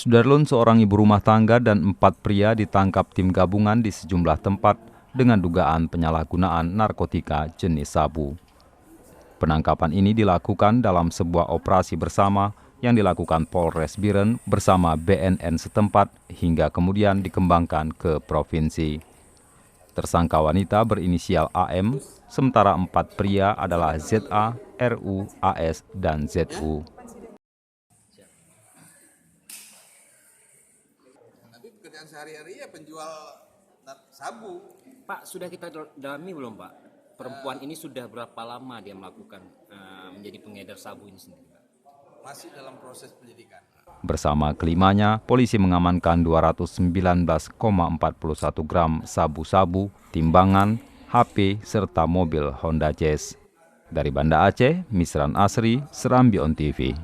Sudarlun, seorang ibu rumah tangga dan 4 pria ditangkap tim gabungan di sejumlah tempat dengan dugaan penyalahgunaan narkotika jenis sabu. Penangkapan ini dilakukan dalam sebuah operasi bersama yang dilakukan Polres Biren bersama BNN setempat hingga kemudian dikembangkan ke provinsi. Tersangka wanita berinisial AM, sementara 4 pria adalah ZA, RU, AS, dan ZU. Tapi pekerjaan sehari-hari ya penjual sabu. Pak, sudah kita dalami belum Pak? Perempuan ini sudah berapa lama dia melakukan menjadi pengedar sabu ini sendiri Pak? Masih dalam proses penyidikan. Bersama kelimanya, polisi mengamankan 219,41 gram sabu-sabu, timbangan, HP, serta mobil Honda Jazz. Dari Banda Aceh, Misran Asri, Serambi On TV.